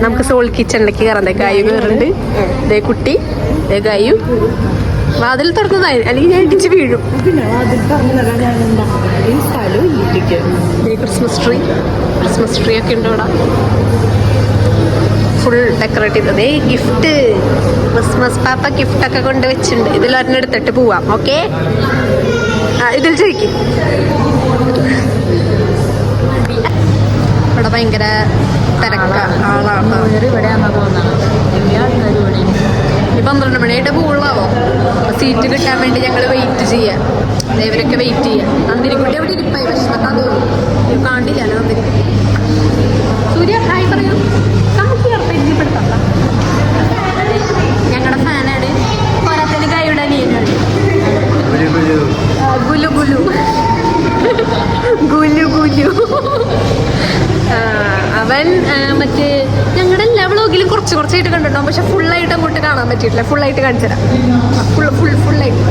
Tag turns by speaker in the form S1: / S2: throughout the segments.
S1: നമുക്ക് സോൾ കിച്ചണിലേക്ക് കയറാം. ഗായു കയറുന്നുണ്ട്. ഇതേ കുട്ടി, ഇതേ ഗായു. വാതിൽ തുറന്നതായി, അല്ലെങ്കിൽ ഞാൻ ഇടിച്ച് വീഴും. ക്രിസ്മസ് ട്രീ ഒക്കെ ഉണ്ട് ഇവിടെ. ഫുൾ ഡെക്കറേറ്റ് ചെയ്തത്. ഗിഫ്റ്റ്, ക്രിസ്മസ് പാപ്പ ഗിഫ്റ്റ് ഒക്കെ കൊണ്ട് വെച്ചിട്ടുണ്ട്. ഇതിലൊരെണ്ണം എടുത്തിട്ട് പോവാം. ഓക്കെ, ഇതിൽ ചോദിക്കും. ഇവിടെ ഭയങ്കര തിരക്ക ആളാണ്. 12 മണിയായിട്ട് പോവുള്ളാവോ. സീറ്റ് കിട്ടാൻ വേണ്ടി ഞങ്ങൾ വെയിറ്റ് ചെയ്യാം. ഇവരൊക്കെ വെയിറ്റ് ചെയ്യാം. നന്ദിനിക്കുട്ടി അവിടെ ഇരിപ്പായി. വിശന്നിട്ടാ തോന്നുന്നു. കാണില്ല നന്ദിനിക്കുട്ടി. സൂര്യ ഹായ് പറയാം. നമുക്ക് പരിചയപ്പെടുത്താം. ഞങ്ങളുടെ ഫാനാണ്. പോരാത്തതിന് കൈയുടെ അനിയനാണ് ഗുലു ഗുലു ഗുലു ഗുലു. അവൻ മറ്റേ ഞങ്ങളുടെ എല്ലാ വ്ളോഗിലും കുറച്ചായിട്ട് കണ്ടിട്ടുണ്ടാവും. പക്ഷെ ഫുള്ളായിട്ട് അങ്ങോട്ട് കാണാൻ പറ്റിയിട്ടില്ല. ഫുള്ളായിട്ട് കാണിച്ചു തരാം. ഫുള്ളായിട്ട്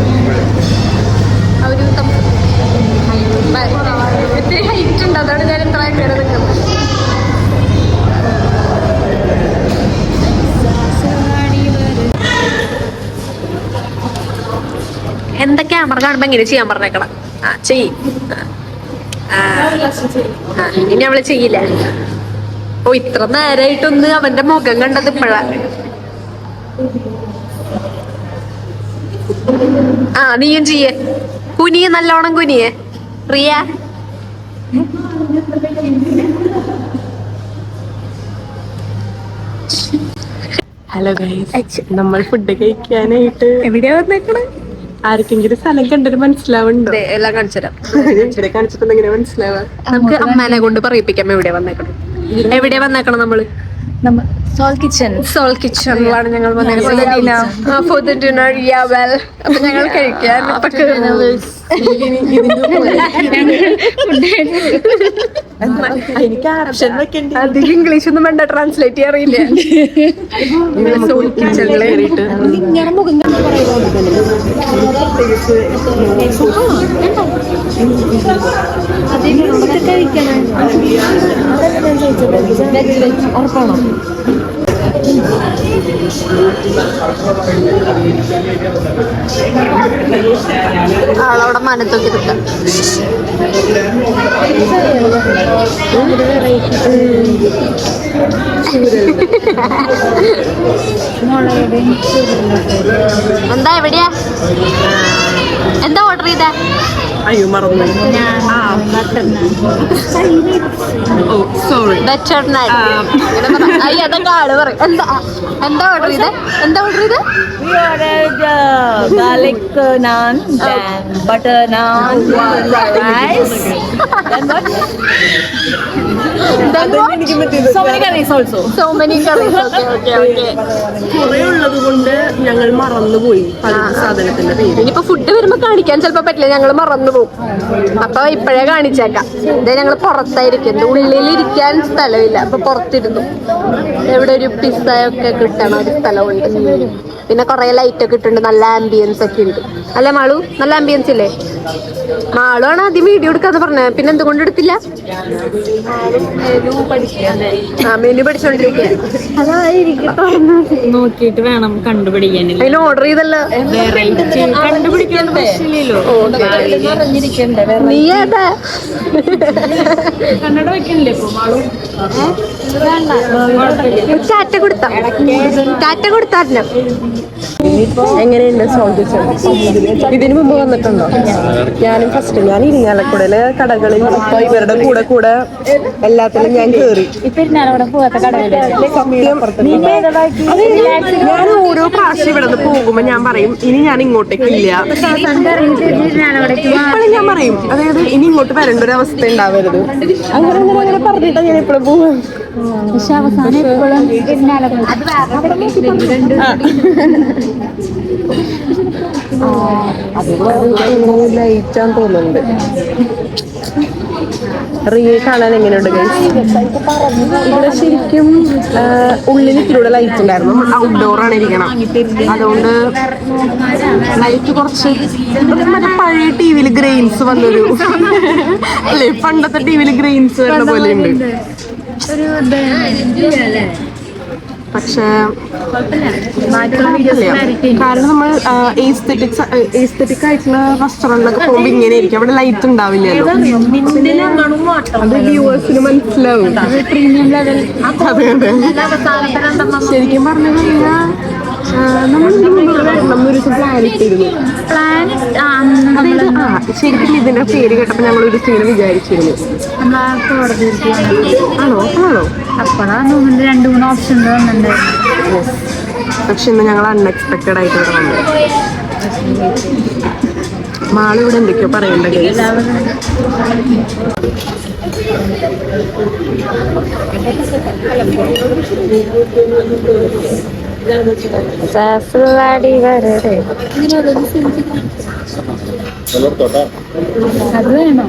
S1: ഒരു ഇത്തിരി ഹൈറ്റ് ഉണ്ട്. അതാണ് ഞാൻ ഇത്ര കയറി നിൽക്കുന്നത്. എന്താ ക്യാമറ കാണുമ്പോ എങ്ങനെ ചെയ്യാൻ പറഞ്ഞേക്കണം. ചെയ്യും. ഇനി അവള് ചെയ്യില്ല. ഓ, ഇത്ര നേരായിട്ടൊന്ന് അവന്റെ മുഖം കണ്ടത് ഇപ്പഴാ. നീയും ചെയ്യേ. കുനിയെ, നല്ലോണം കുനിയെ. റിയ ഹലോ ഗൈസ്, നമ്മൾ ഫുഡ് കഴിക്കാനായിട്ട് എവിടെയാ വന്നേക്കണേ? ആർക്കെങ്കിലും സ്ഥലം കണ്ടിട്ട് മനസ്സിലാവുന്നുണ്ടോ? എല്ലാം കാണിച്ചുതരാം. കാണിച്ചിട്ടുണ്ടെങ്കിൽ മനസ്സിലാവാ. നമുക്ക് അമ്മേനെ കൊണ്ട് പറയിപ്പിക്കാം എവിടെയാ വന്നേക്കണം. നമ്മള് സോൾ കിച്ചണിലാണ് ഞങ്ങൾ ഫോർ ദ ഡിന്നർ. അപ്പൊ ഞങ്ങൾ കഴിക്കാൻ അധികം ഇംഗ്ലീഷ് ഒന്നും വേണ്ട, ട്രാൻസ്ലേറ്റ് ചെയ്യാൻ അറിയില്ല. സോൾ കിച്ചണില് ഉറപ്പാണോ? ആളവിടെ മനത്തൊക്കെ കിട്ടാം. എന്താ എവിടെയാ? എന്താ ഓർഡർ ചെയ്ത? അയ്യോ മറന്നു. Better nine. അയ്യോ അതൊക്കെ ആള് പറയും. എന്താ ഓർഡർ ചെയ്ത?
S2: Garlic naan, then butter naan, rice, then what? So many curries also.
S1: Okay.
S2: കുറേ ഉള്ളത് കൊണ്ട് ഞങ്ങൾ മറന്നുപോയി സാധനത്തിന്റെ പേര്.
S1: ഇനിയിപ്പോ ഫുഡ് വരുമ്പോ കാണിക്കാൻ ചിലപ്പോ പറ്റില്ല, ഞങ്ങൾ മറന്നു പോകും. അപ്പൊ ഇപ്പഴേ കാണിച്ചേക്കാം. ഇതേ ഞങ്ങൾ പുറത്തായിരിക്കും, ഉള്ളിലിരിക്കാൻ സ്ഥലമില്ല. അപ്പൊ പുറത്തിരുന്നു. എവിടെ ഒരു പിസ്സ ഒക്കെ കിട്ടണ ഒരു സ്ഥലമുണ്ട്. പിന്നെ കൊറേ ലൈറ്റ് ഒക്കെ ഇട്ടുണ്ട്. നല്ല ആംബിയൻസ് ഒക്കെ ഉണ്ട്. അല്ലെ മാളു? നല്ല ആംബിയൻസ് ഇല്ലേ? മാളു ആണ് ആദ്യം വീഡിയോ എടുക്കാന്ന് പറഞ്ഞത്. പിന്നെ എന്തുകൊണ്ട് എടുത്തില്ല? മെനു പഠിച്ചോണ്ടിരിക്കുക.
S2: നോക്കിട്ട് വേണം കണ്ടുപിടിക്കാൻ.
S1: അതിന് ഓർഡർ ചെയ്തല്ലോ.
S2: കണ്ടുപിടിക്കാൻ
S1: നീ ഏതാ?
S2: കണ്ണട വെക്കണില്ലേ ഇപ്പൊ മാളു?
S1: ടാറ്റ കൊടുത്തായിരുന്നു.
S3: എങ്ങനെയുണ്ട് സോൾ കിച്ചൺ? ഇതിനു മുമ്പ് വന്നിട്ടുണ്ടോ? ഞാനും ഫസ്റ്റ്. ഞാൻ ഇരിങ്ങാലക്കുടയിലെ കടകളിൽ ഇപ്പൊ ഇവരുടെ കൂടെ എല്ലാത്തിലും ഞാൻ കേറി. ഞാൻ ഓരോ പ്രാവശ്യം ഇവിടെ നിന്ന് പോകുമ്പോ ഞാൻ പറയും ഇനി ഞാൻ ഇങ്ങോട്ടേക്ക് ഇല്ല. ഇപ്പോഴും ഞാൻ പറയും, അതായത് ഇനി ഇങ്ങോട്ട് വരേണ്ട ഒരു അവസ്ഥ ഉണ്ടാവരുത്. അങ്ങനെ പറഞ്ഞിട്ടാ ഞാൻ എപ്പോഴും പോകും.
S2: പക്ഷെ അവസാനം എപ്പോഴും
S3: ലൈറ്റാന്ന് തോന്നുന്നുണ്ട്. റിയ കാണാൻ എങ്ങനെയുണ്ട് ഗൈസ്? ഇവിടെ ശരിക്കും ഉള്ളിൽ ഇത്തിലൂടെ ലൈറ്റ് ഉണ്ടായിരുന്നു. ഔട്ട്ഡോർ ആണ് ഇരിക്കണം. അതുകൊണ്ട് ലൈറ്റ് കുറച്ച് മറ്റേ പഴയ ടിവിയിൽ ഗ്രെയിൻസ് വന്നൊരു അല്ലേ, പണ്ടത്തെ ടിവിയിൽ ഗ്രെയിൻസ് വരുന്ന പോലെ ഉണ്ട്. പക്ഷേ കാരണം നമ്മൾ എസ്തെറ്റിക് ആയിട്ടുള്ള റെസ്റ്റോറൻറ്റിലൊക്കെ പോകുമ്പോൾ ഇങ്ങനെ ആയിരിക്കും, അവിടെ ലൈറ്റ് ഉണ്ടാവില്ലല്ലോ. അത് വ്യൂവേഴ്സിന് മനസ്സിലാവും. അതെ അതെ, ശരിക്കും പറഞ്ഞു കഴിഞ്ഞാൽ നമ്മൾ ഒരു പ്ലാൻ ഇട്ടിരുന്നു. ശരിക്കും ഇതിന്റെ പേര് കേട്ടപ്പോൾ ഞങ്ങൾ ഒരു സീൻ വിചാരിച്ചിരുന്നു. ആണോ ആണോ
S4: അപ്പോഴാണ് 2-3 ഓപ്ഷൻ വന്നിട്ടുണ്ടായിരുന്നു.
S3: പക്ഷെ ഇന്ന് ഞങ്ങൾ അൺഎക്സ്പെക്റ്റഡ് ആയിട്ട് ഇവിടെ വന്നു. മാളിവിടെ എന്തൊക്കെയോ പറയണ്ട.
S4: അത് വേണോ?